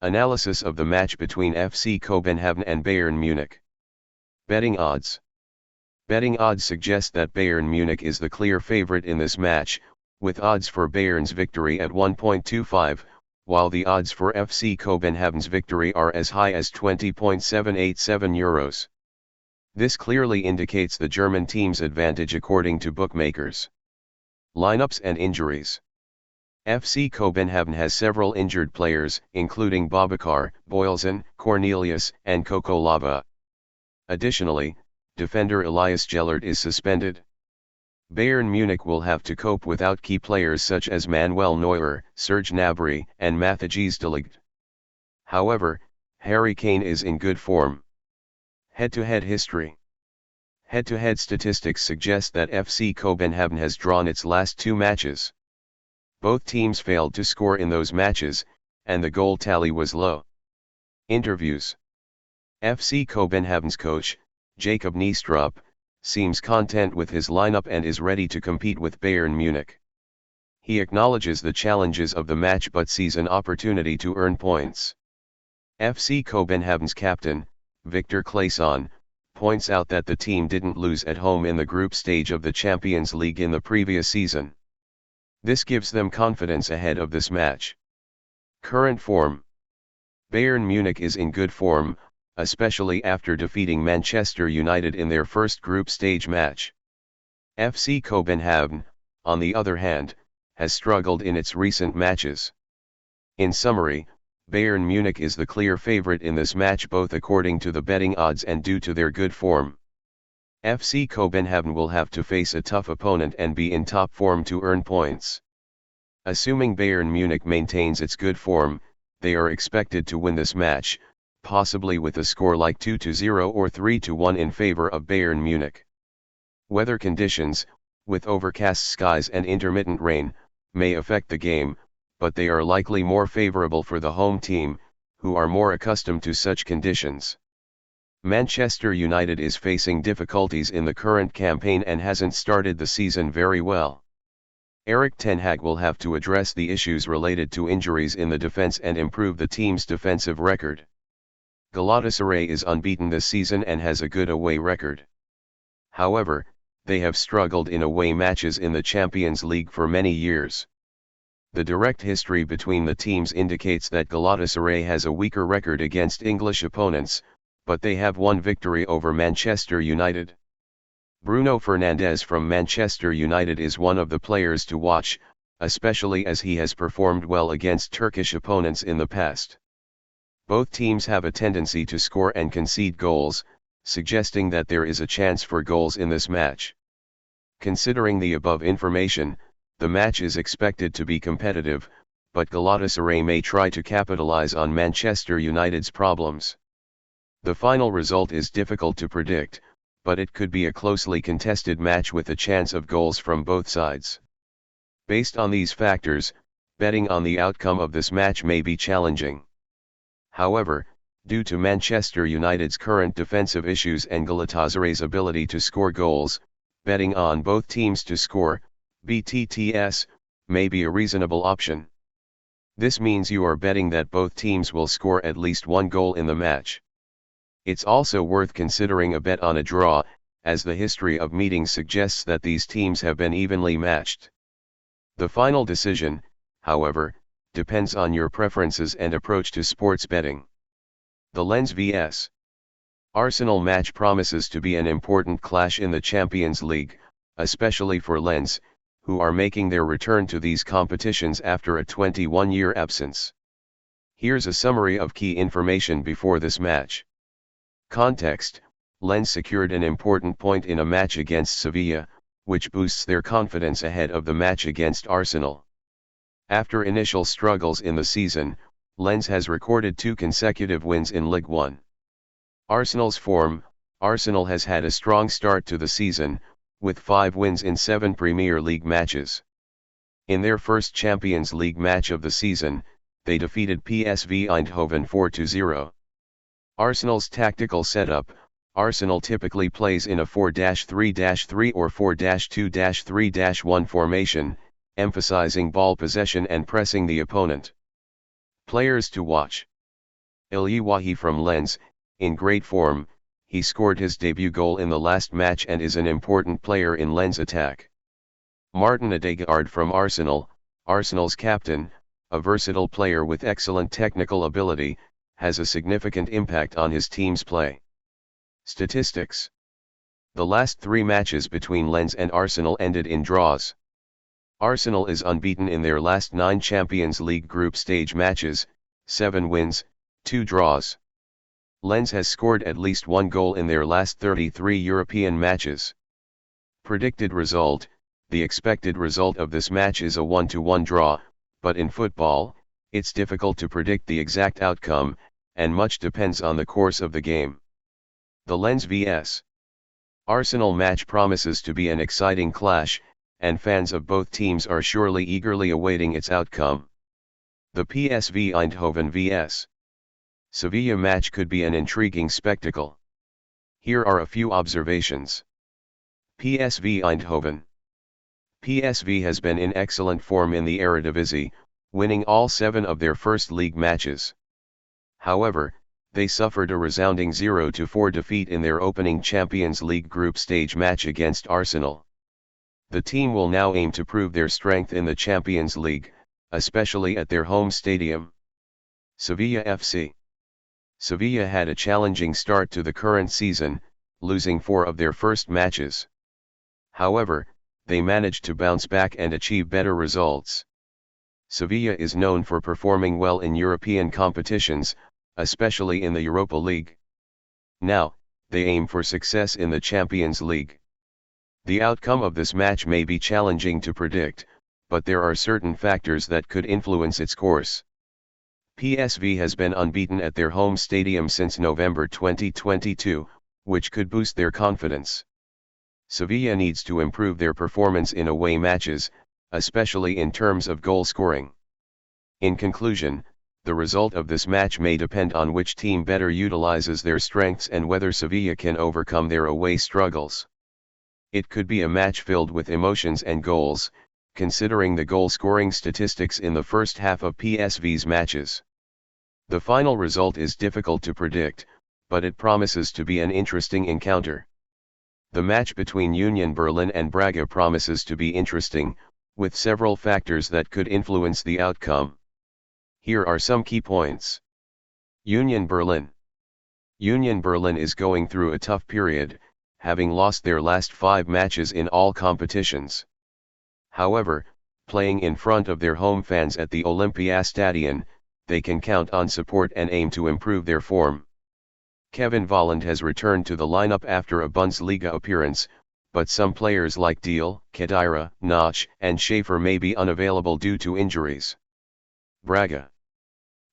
Analysis of the match between FC Copenhagen and Bayern Munich. Betting odds. Betting odds suggest that Bayern Munich is the clear favorite in this match, with odds for Bayern's victory at 1.25, while the odds for FC Copenhagen's victory are as high as 20.787 euros. This clearly indicates the German team's advantage according to bookmakers. Lineups and injuries. FC Copenhagen has several injured players, including Babacar, Boilsen, Cornelius, and Coco Lava. Additionally, defender Elias Gellert is suspended. Bayern Munich will have to cope without key players such as Manuel Neuer, Serge Gnabry, and Matthijs de Ligt. However, Harry Kane is in good form. Head-to-head history. Head-to-head statistics suggest that FC Copenhagen has drawn its last 2 matches. Both teams failed to score in those matches, and the goal tally was low. Interviews. FC Copenhagen's coach, Jacob Niestrup, seems content with his lineup and is ready to compete with Bayern Munich. He acknowledges the challenges of the match but sees an opportunity to earn points. FC Copenhagen's captain, Victor Claesson, points out that the team didn't lose at home in the group stage of the Champions League in the previous season. This gives them confidence ahead of this match. Current form. Bayern Munich is in good form, especially after defeating Manchester United in their first group stage match. FC Copenhagen, on the other hand, has struggled in its recent matches. In summary, Bayern Munich is the clear favorite in this match both according to the betting odds and due to their good form. FC Copenhagen will have to face a tough opponent and be in top form to earn points. Assuming Bayern Munich maintains its good form, they are expected to win this match, possibly with a score like 2-0 or 3-1 in favor of Bayern Munich. Weather conditions, with overcast skies and intermittent rain, may affect the game, but they are likely more favorable for the home team, who are more accustomed to such conditions. Manchester United is facing difficulties in the current campaign and hasn't started the season very well. Erik ten Hag will have to address the issues related to injuries in the defense and improve the team's defensive record. Galatasaray is unbeaten this season and has a good away record. However, they have struggled in away matches in the Champions League for many years. The direct history between the teams indicates that Galatasaray has a weaker record against English opponents, but they have one victory over Manchester United. Bruno Fernandes from Manchester United is one of the players to watch, especially as he has performed well against Turkish opponents in the past. Both teams have a tendency to score and concede goals, suggesting that there is a chance for goals in this match. Considering the above information, the match is expected to be competitive, but Galatasaray may try to capitalize on Manchester United's problems. The final result is difficult to predict, but it could be a closely contested match with a chance of goals from both sides. Based on these factors, betting on the outcome of this match may be challenging. However, due to Manchester United's current defensive issues and Galatasaray's ability to score goals, betting on both teams to score, BTTS, may be a reasonable option. This means you are betting that both teams will score at least one goal in the match. It's also worth considering a bet on a draw, as the history of meetings suggests that these teams have been evenly matched. The final decision, however, depends on your preferences and approach to sports betting. The Lens vs Arsenal match promises to be an important clash in the Champions League, especially for Lens, who are making their return to these competitions after a 21-year absence. Here's a summary of key information before this match. Context: Lens secured an important point in a match against Sevilla, which boosts their confidence ahead of the match against Arsenal. After initial struggles in the season, Lens has recorded 2 consecutive wins in Ligue 1. Arsenal's form: Arsenal has had a strong start to the season, with 5 wins in 7 Premier League matches. In their first Champions League match of the season, they defeated PSV Eindhoven 4-0. Arsenal's tactical setup: Arsenal typically plays in a 4-3-3 or 4-2-3-1 formation, emphasizing ball possession and pressing the opponent. Players to watch. Elyewahi from Lens, in great form, he scored his debut goal in the last match and is an important player in Lens' attack. Martin Odegaard from Arsenal, Arsenal's captain, a versatile player with excellent technical ability, has a significant impact on his team's play. Statistics: the last 3 matches between Lens and Arsenal ended in draws. Arsenal is unbeaten in their last 9 Champions League group stage matches, 7 wins, 2 draws. Lens has scored at least 1 goal in their last 33 European matches. Predicted result: the expected result of this match is a 1-1 draw, but in football, it's difficult to predict the exact outcome, and much depends on the course of the game. The Lens vs Arsenal match promises to be an exciting clash, and fans of both teams are surely eagerly awaiting its outcome. The PSV Eindhoven vs Sevilla match could be an intriguing spectacle. Here are a few observations. PSV Eindhoven. PSV has been in excellent form in the Eredivisie, winning all 7 of their first league matches. However, they suffered a resounding 0-4 defeat in their opening Champions League group stage match against Arsenal. The team will now aim to prove their strength in the Champions League, especially at their home stadium. Sevilla FC. Sevilla had a challenging start to the current season, losing 4 of their first matches. However, they managed to bounce back and achieve better results. Sevilla is known for performing well in European competitions, especially in the Europa League. Now, they aim for success in the Champions League. The outcome of this match may be challenging to predict, but there are certain factors that could influence its course. PSV has been unbeaten at their home stadium since November 2022, which could boost their confidence. Sevilla needs to improve their performance in away matches, especially in terms of goal scoring. In conclusion, the result of this match may depend on which team better utilizes their strengths and whether Sevilla can overcome their away struggles. It could be a match filled with emotions and goals, considering the goal-scoring statistics in the first half of PSV's matches. The final result is difficult to predict, but it promises to be an interesting encounter. The match between Union Berlin and Braga promises to be interesting, with several factors that could influence the outcome. Here are some key points. Union Berlin. Union Berlin is going through a tough period, having lost their last 5 matches in all competitions. However, playing in front of their home fans at the Olympiastadion, they can count on support and aim to improve their form. Kevin Volland has returned to the lineup after a Bundesliga appearance, but some players like Deal, Khedira, Nach, and Schaefer may be unavailable due to injuries. Braga.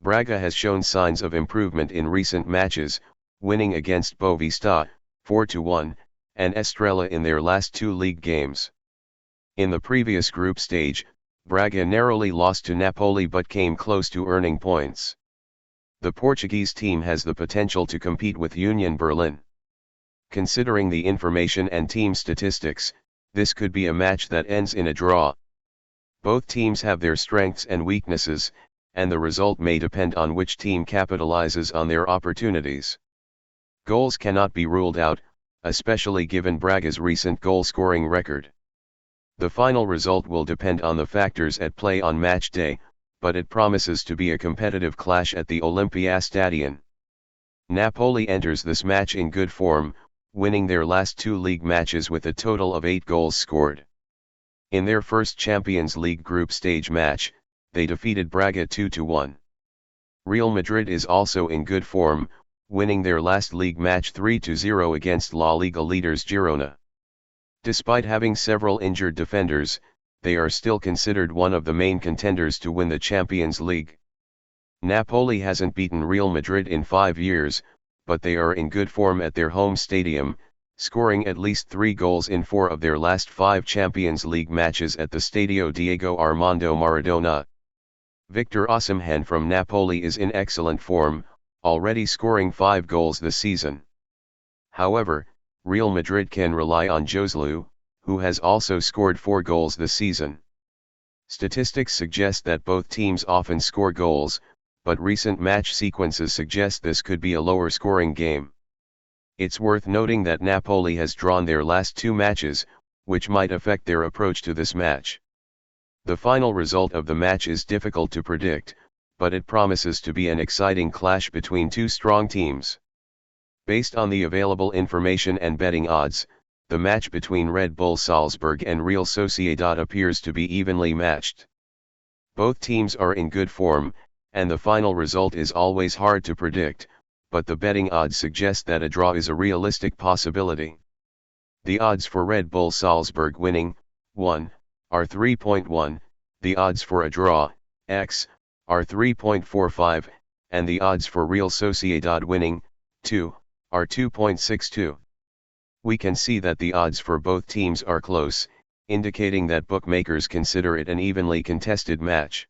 Braga has shown signs of improvement in recent matches, winning against Boavista, 4-1, and Estrela in their last 2 league games. In the previous group stage, Braga narrowly lost to Napoli but came close to earning points. The Portuguese team has the potential to compete with Union Berlin. Considering the information and team statistics, this could be a match that ends in a draw. Both teams have their strengths and weaknesses, and the result may depend on which team capitalizes on their opportunities. Goals cannot be ruled out, especially given Braga's recent goal-scoring record. The final result will depend on the factors at play on match day, but it promises to be a competitive clash at the Olympiastadion. Napoli enters this match in good form, winning their last 2 league matches with a total of 8 goals scored. In their first Champions League group stage match, they defeated Braga 2-1. Real Madrid is also in good form, winning their last league match 3-0 against La Liga leaders Girona. Despite having several injured defenders, they are still considered one of the main contenders to win the Champions League. Napoli hasn't beaten Real Madrid in 5 years, but they are in good form at their home stadium, scoring at least 3 goals in 4 of their last 5 Champions League matches at the Stadio Diego Armando Maradona. Victor Osimhen from Napoli is in excellent form, already scoring 5 goals this season. However, Real Madrid can rely on Joselu, who has also scored 4 goals this season. Statistics suggest that both teams often score goals, but recent match sequences suggest this could be a lower scoring game. It's worth noting that Napoli has drawn their last 2 matches, which might affect their approach to this match. The final result of the match is difficult to predict, but it promises to be an exciting clash between 2 strong teams. Based on the available information and betting odds, the match between Red Bull Salzburg and Real Sociedad appears to be evenly matched. Both teams are in good form, and the final result is always hard to predict, but the betting odds suggest that a draw is a realistic possibility. The odds for Red Bull Salzburg winning, 1, are 3.1, the odds for a draw, x, are 3.45, and the odds for Real Sociedad winning, 2, are 2.62. We can see that the odds for both teams are close, indicating that bookmakers consider it an evenly contested match.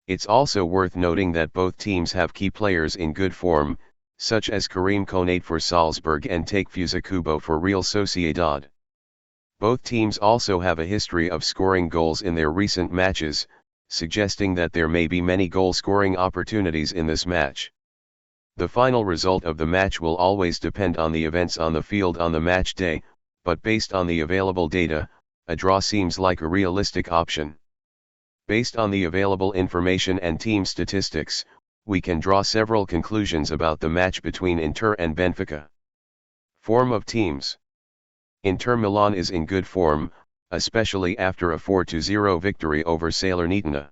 It's also worth noting that both teams have key players in good form, such as Karim Konate for Salzburg and Takefusa Kubo for Real Sociedad. Both teams also have a history of scoring goals in their recent matches, suggesting that there may be many goal-scoring opportunities in this match. The final result of the match will always depend on the events on the field on the match day, but based on the available data, a draw seems like a realistic option. Based on the available information and team statistics, we can draw several conclusions about the match between Inter and Benfica. Form of teams. Inter Milan is in good form, especially after a 4-0 victory over Salernitana.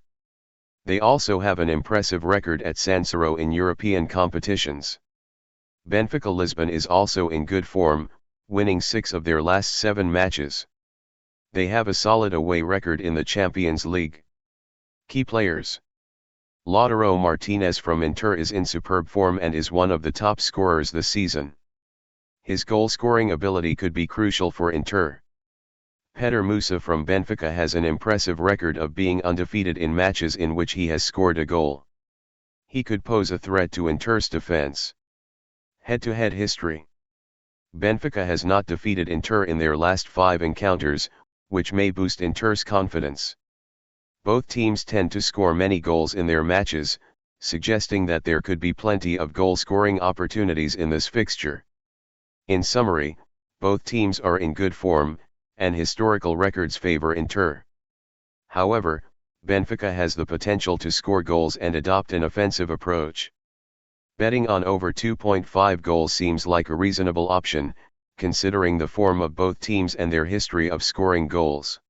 They also have an impressive record at San Siro in European competitions. Benfica Lisbon is also in good form, winning 6 of their last 7 matches. They have a solid away record in the Champions League. Key players. Lautaro Martinez from Inter is in superb form and is one of the top scorers this season. His goal-scoring ability could be crucial for Inter. Petar Musa from Benfica has an impressive record of being undefeated in matches in which he has scored a goal. He could pose a threat to Inter's defense. Head-to-head history. Benfica has not defeated Inter in their last 5 encounters, which may boost Inter's confidence. Both teams tend to score many goals in their matches, suggesting that there could be plenty of goal-scoring opportunities in this fixture. In summary, both teams are in good form, and historical records favor Inter. However, Benfica has the potential to score goals and adopt an offensive approach. Betting on over 2.5 goals seems like a reasonable option, considering the form of both teams and their history of scoring goals.